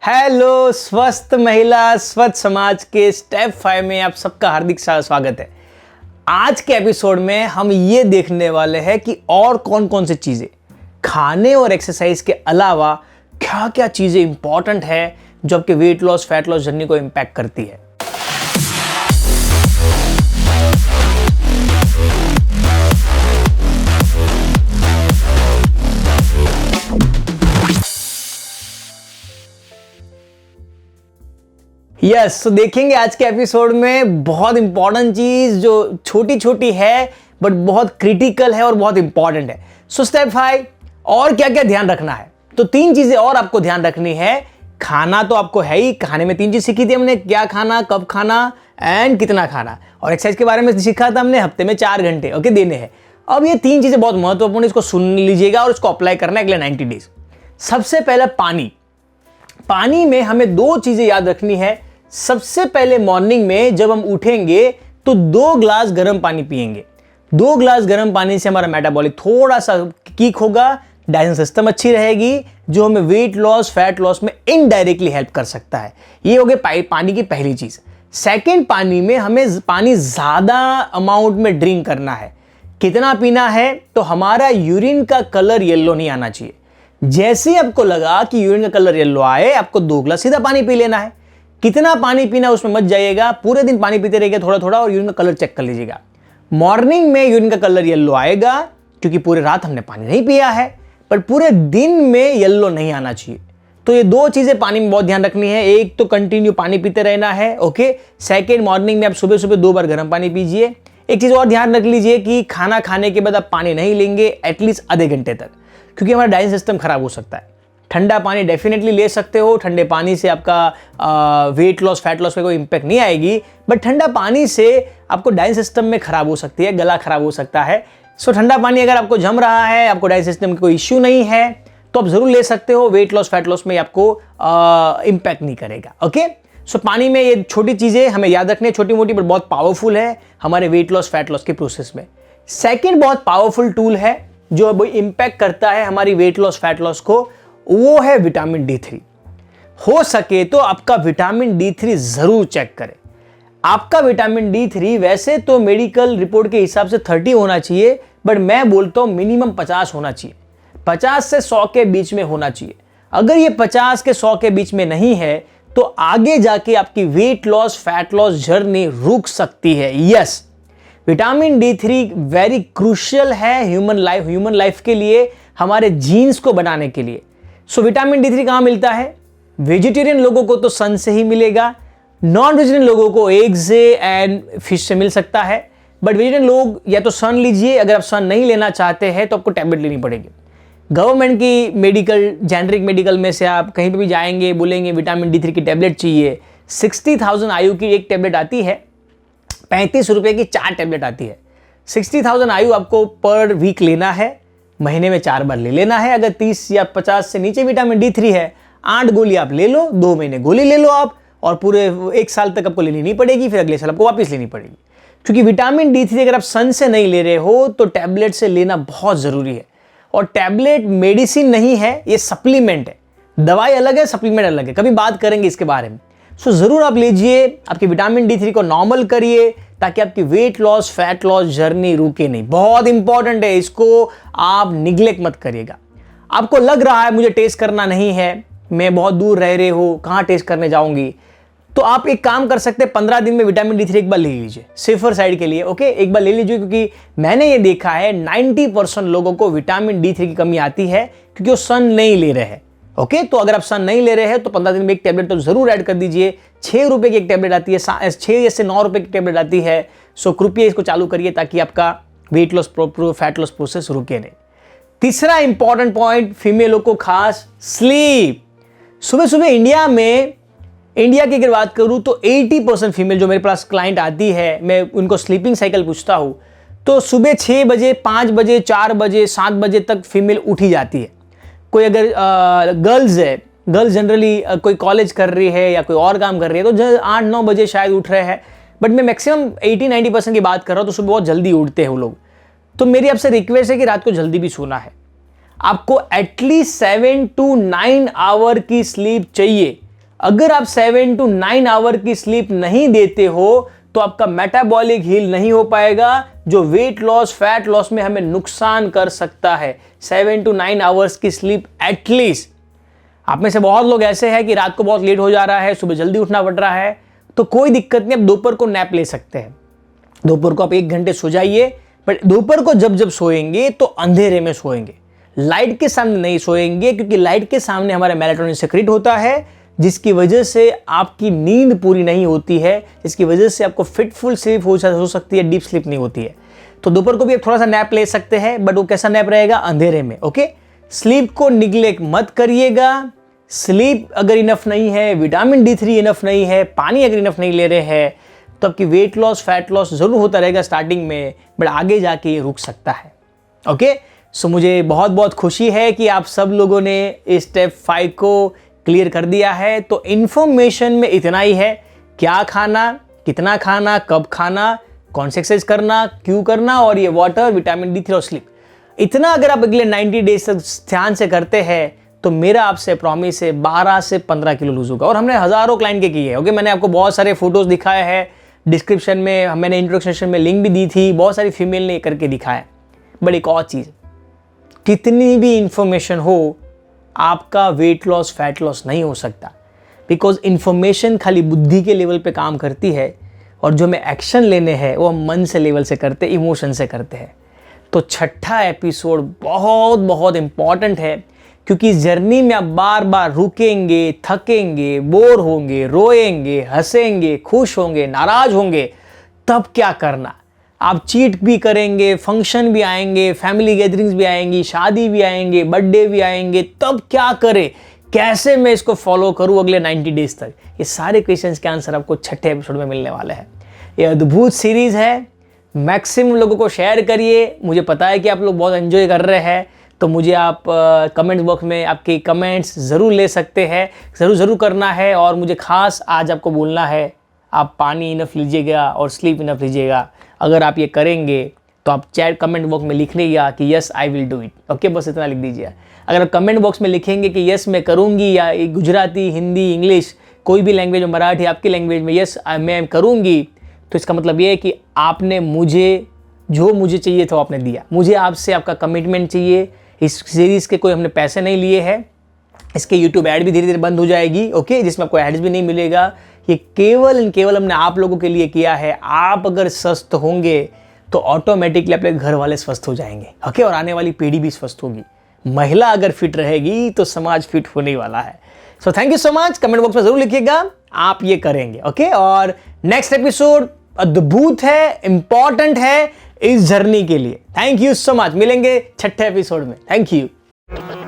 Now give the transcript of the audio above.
Hello स्वस्थ महिला स्वस्थ समाज के स्टेप 5 में आप सबका हार्दिक स्वागत है। आज के एपिसोड में हम ये देखने वाले हैं कि और कौन कौन सी चीज़ें खाने और एक्सरसाइज के अलावा क्या क्या चीज़ें इंपॉर्टेंट है जो आपके weight loss fat loss journey को इम्पैक्ट करती है। यस तो देखेंगे आज के एपिसोड में बहुत इंपॉर्टेंट चीज जो छोटी छोटी है बट बहुत क्रिटिकल है और बहुत इंपॉर्टेंट है। सो स्टेप 5 और क्या क्या ध्यान रखना है, तो 3 चीजें और आपको ध्यान रखनी है। खाना तो आपको है ही, खाने में 3 चीज सीखी थी हमने, क्या खाना, कब खाना एंड कितना खाना। और एक्सरसाइज के बारे में सीखा था हमने, हफ्ते में 4 घंटे ओके देने हैं। अब ये 3 चीजें बहुत महत्वपूर्ण, इसको सुन लीजिएगा और इसको अप्लाई करना है अगले 90 डेज। सबसे पहले पानी में हमें 2 चीजें याद रखनी है। सबसे पहले मॉर्निंग में जब हम उठेंगे तो 2 ग्लास गर्म पानी पिएंगे। 2 ग्लास गर्म पानी से हमारा मेटाबॉलिक थोड़ा सा किक होगा, डाइजेशन सिस्टम अच्छी रहेगी, जो हमें वेट लॉस फैट लॉस में इनडायरेक्टली हेल्प कर सकता है। ये हो गया पानी की पहली चीज। सेकेंड, पानी में हमें पानी ज्यादा अमाउंट में ड्रिंक करना है। कितना पीना है, तो हमारा यूरिन का कलर येलो नहीं आना चाहिए। जैसे ही आपको लगा कि यूरिन का कलर येलो आए, आपको 2 ग्लास सीधा पानी पी लेना है। कितना पानी पीना उसमें मत जाइएगा, पूरे दिन पानी पीते रहिएगा थोड़ा थोड़ा और यूरिन का कलर चेक कर लीजिएगा। मॉर्निंग में यूरिन का कलर येलो आएगा क्योंकि पूरे रात हमने पानी नहीं पिया है, पर पूरे दिन में येलो नहीं आना चाहिए। तो ये 2 चीजें पानी में बहुत ध्यान रखनी है। एक तो कंटिन्यू पानी पीते रहना है ओके। सेकेंड, मॉर्निंग में आप सुबह सुबह 2 बार गर्म पानी पीजिए। एक चीज और ध्यान रख लीजिए कि खाना खाने के बाद आप पानी नहीं लेंगे एटलीस्ट आधे घंटे तक, क्योंकि हमारा डाइजेशन सिस्टम खराब हो सकता है। ठंडा पानी डेफिनेटली ले सकते हो, ठंडे पानी से आपका वेट लॉस फैट लॉस पे कोई इंपैक्ट नहीं आएगी, बट ठंडा पानी से आपको डाइजेशन सिस्टम में खराब हो सकती है, गला खराब हो सकता है। सो ठंडा पानी अगर आपको जम रहा है, आपको डाइजेशन सिस्टम में कोई इश्यू नहीं है, तो आप जरूर ले सकते हो। वेट लॉस फैट लॉस में आपको इंपैक्ट नहीं करेगा ओके। सो पानी में ये छोटी चीजें हमें याद रखनी है, छोटी मोटी बट बहुत पावरफुल है हमारे वेट लॉस फैट लॉस के प्रोसेस में। सेकेंड बहुत पावरफुल टूल है जो इंपैक्ट करता है हमारी वेट लॉस फैट लॉस को, वो है विटामिन D3। हो सके तो आपका विटामिन D3 जरूर चेक करें। आपका विटामिन D3 वैसे तो मेडिकल रिपोर्ट के हिसाब से 30 होना चाहिए, बट मैं बोलता हूं मिनिमम 50 होना चाहिए। 50 से 100 के बीच में होना चाहिए। अगर ये 50 के 100 के बीच में नहीं है तो आगे जाके आपकी weight loss fat loss journey रुक सकती है। Yes, vitamin D3 very crucial है ह्यूमन लाइफ के लिए, हमारे जीन्स को बनाने के लिए। सो विटामिन D3 कहां मिलता है? वेजिटेरियन लोगों को तो सन से ही मिलेगा, नॉन वेजिटेरियन लोगों को एग से एंड फिश से मिल सकता है, बट वेजिटेरियन लोग या तो सन लीजिए, अगर आप सन नहीं लेना चाहते हैं तो आपको टैबलेट लेनी पड़ेगी। गवर्नमेंट की जेनरिक मेडिकल में से आप कहीं पे भी जाएंगे, बोलेंगे विटामिन D3 की टैबलेट चाहिए, 60,000 आयु की एक टैबलेट आती है, 35 रुपए की 4 टैबलेट आती है। 60,000 आयु आपको पर वीक लेना है, महीने में 4 बार ले लेना है। अगर 30 या 50 से नीचे विटामिन D3 है, 8 गोली आप ले लो, 2 महीने गोली ले लो आप, और पूरे 1 साल तक आपको लेनी नहीं पड़ेगी, फिर अगले साल आपको वापस लेनी पड़ेगी। क्योंकि विटामिन D3 अगर आप सन से नहीं ले रहे हो तो टैबलेट से लेना बहुत जरूरी है। और टैबलेट मेडिसिन नहीं है, ये सप्लीमेंट है। दवाई अलग है, सप्लीमेंट अलग है, कभी बात करेंगे इसके बारे में। सो जरूर आप लीजिए, आपके विटामिन D3 को नॉर्मल करिए ताकि आपकी weight loss fat loss journey रुके नहीं। बहुत इंपॉर्टेंट है, इसको आप निग्लेक्ट मत करिएगा। आपको लग रहा है मुझे टेस्ट करना नहीं है, मैं बहुत दूर रह रहे हो, कहाँ टेस्ट करने जाऊंगी, तो आप एक काम कर सकते हैं, 15 दिन में विटामिन D3 एक बार ले लीजिए, सेफर साइड के लिए ओके। एक बार ले लीजिए, क्योंकि मैंने ये देखा है 90% लोगों को विटामिन D3 की कमी आती है क्योंकि वो सन नहीं ले रहे हैं ओके। तो अगर आप सन नहीं ले रहे हैं तो 15 दिन में एक टैबलेट तो जरूर ऐड कर दीजिए। 6 रुपए की एक टैबलेट आती है, 6 से 9 रुपए की टैबलेट आती है। सो कृपया इसको चालू करिए ताकि आपका weight loss fat loss process रुके नहीं। तीसरा इंपॉर्टेंट पॉइंट फीमेलों को खास, स्लीप। सुबह सुबह इंडिया की अगर बात करूं तो 80% फीमेल जो मेरे पास क्लाइंट आती है, मैं उनको स्लीपिंग साइकिल पूछता हूं तो सुबह 6 बजे 5 बजे 4 बजे 7 बजे तक फीमेल उठी जाती है। कोई अगर गर्ल्स है, गर्ल्स जनरली कोई कॉलेज कर रही है या कोई और काम कर रही है तो 8-9 बजे शायद उठ रहे हैं, बट मैं मैक्सिमम 80-90% की बात कर रहा हूँ तो सुबह बहुत जल्दी उठते हैं वो लोग। तो मेरी आपसे रिक्वेस्ट है कि रात को जल्दी भी सोना है। आपको एटलीस्ट 7 to 9 आवर की स्लीप चाहिए। अगर आप 7 to 9 आवर की स्लीप नहीं देते हो तो आपका मेटाबॉलिक हील नहीं हो पाएगा, जो वेट लॉस, फैट लॉस में हमें नुकसान कर सकता है। 7 to 9 आवर्स की स्लीप एटलीस्ट। आप में से बहुत लोग ऐसे हैं कि रात को बहुत लेट हो जा रहा है, सुबह जल्दी उठना पड़ रहा है, तो कोई दिक्कत नहीं, आप दोपहर को नैप ले सकते हैं। दोपहर को आप 1 घंटे सो जाइए, बट दोपहर को जब जब सोएंगे तो अंधेरे में सोएंगे, लाइट के सामने नहीं सोएंगे, क्योंकि लाइट के सामने हमारा मेलाटोनिन सेक्रेट होता है, जिसकी वजह से आपकी नींद पूरी नहीं होती है, जिसकी वजह से आपको फिटफुल स्लीप हो सकती है, डीप स्लीप नहीं होती है। तो दोपहर को भी आप थोड़ा सा नैप ले सकते हैं, बट वो कैसा नैप रहेगा? अंधेरे में। ओके, स्लीप को निग्लेक्ट मत करिएगा। स्लीप अगर इनफ नहीं है, विटामिन D3 इनफ नहीं है, पानी अगर इनफ नहीं ले रहे हैं, तो आपकी वेट लॉस, फैट लॉस जरूर होता रहेगा स्टार्टिंग में, बट आगे जाके ये रुक सकता है। ओके, सो मुझे बहुत बहुत खुशी है कि आप सब लोगों ने इस स्टेप 5 को क्लियर कर दिया है। तो इन्फॉर्मेशन में इतना ही है, क्या खाना, कितना खाना, कब खाना, कौन सी एक्सरसाइज करना, क्यों करना, और ये वाटर, विटामिन D3 और स्लीप। इतना अगर आप अगले 90 डेज तक ध्यान से करते हैं तो मेरा आपसे प्रॉमिस है 12 से 15 किलो लूज होगा। और हमने हजारों क्लाइंट के किए हैं। ओके, मैंने आपको बहुत सारे फोटोज दिखाए हैं, डिस्क्रिप्शन में मैंने इंट्रोडक्शन में लिंक भी दी थी, बहुत सारी फीमेल ने करके दिखाया। बट एक और चीज़, कितनी भी इंफॉर्मेशन हो, आपका वेट लॉस, फैट लॉस नहीं हो सकता, बिकॉज इंफॉर्मेशन खाली बुद्धि के लेवल पे काम करती है, और जो हमें एक्शन लेने हैं वो हम मन से लेवल से करते, इमोशन से करते हैं। तो छठा एपिसोड बहुत बहुत इंपॉर्टेंट है, क्योंकि इस जर्नी में आप बार बार रुकेंगे, थकेंगे, बोर होंगे, रोएंगे, हंसेंगे, खुश होंगे, नाराज होंगे, तब क्या करना। आप चीट भी करेंगे, फंक्शन भी आएंगे, फैमिली गैदरिंग्स भी आएंगी, शादी भी आएंगे, बर्थडे भी आएंगे, तब क्या करें, कैसे मैं इसको फॉलो करूं अगले 90 डेज तक। ये सारे क्वेश्चंस के आंसर आपको छठे एपिसोड में मिलने वाले हैं। ये अद्भुत सीरीज है, मैक्सिमम लोगों को शेयर करिए। मुझे पता है कि आप लोग बहुत एंजॉय कर रहे हैं, तो मुझे आप कमेंट बॉक्स में आपके कमेंट्स ज़रूर ले सकते हैं, ज़रूर करना है। और मुझे खास आज आपको बोलना है, आप पानी इनफ लीजिएगा और स्लीप इनफ लीजिएगा। अगर आप ये करेंगे तो आप चैट कमेंट बॉक्स में लिख लीजिएगा कि yes I will do it. Okay, बस इतना लिख दीजिए। अगर आप कमेंट बॉक्स में लिखेंगे कि यस मैं करूँगी, या गुजराती, हिंदी, इंग्लिश, कोई भी लैंग्वेज, मराठी, आपकी लैंग्वेज में यस मैं करूँगी, तो इसका मतलब ये है कि आपने मुझे जो मुझे चाहिए था वो आपने दिया। मुझे आपसे आपका कमिटमेंट चाहिए। इस सीरीज़ के कोई हमने पैसे नहीं लिए हैं। इसके यूट्यूब ऐड भी धीरे धीरे बंद हो जाएगी। ओके, जिसमें आपको एड्स भी नहीं मिलेगा। ये केवल हमने आप लोगों के लिए किया है। आप अगर स्वस्थ होंगे तो ऑटोमेटिकली अपने घर वाले स्वस्थ हो जाएंगे। ओके, और आने वाली पीढ़ी भी स्वस्थ होगी। महिला अगर फिट रहेगी तो समाज फिट होने वाला है। So thank you so much. Comment box में जरूर लिखिएगा आप ये करेंगे। ओके, और नेक्स्ट एपिसोड अद्भुत है, इंपॉर्टेंट है इस जर्नी के लिए। Thank you so much. मिलेंगे छठे एपिसोड में। Thank you.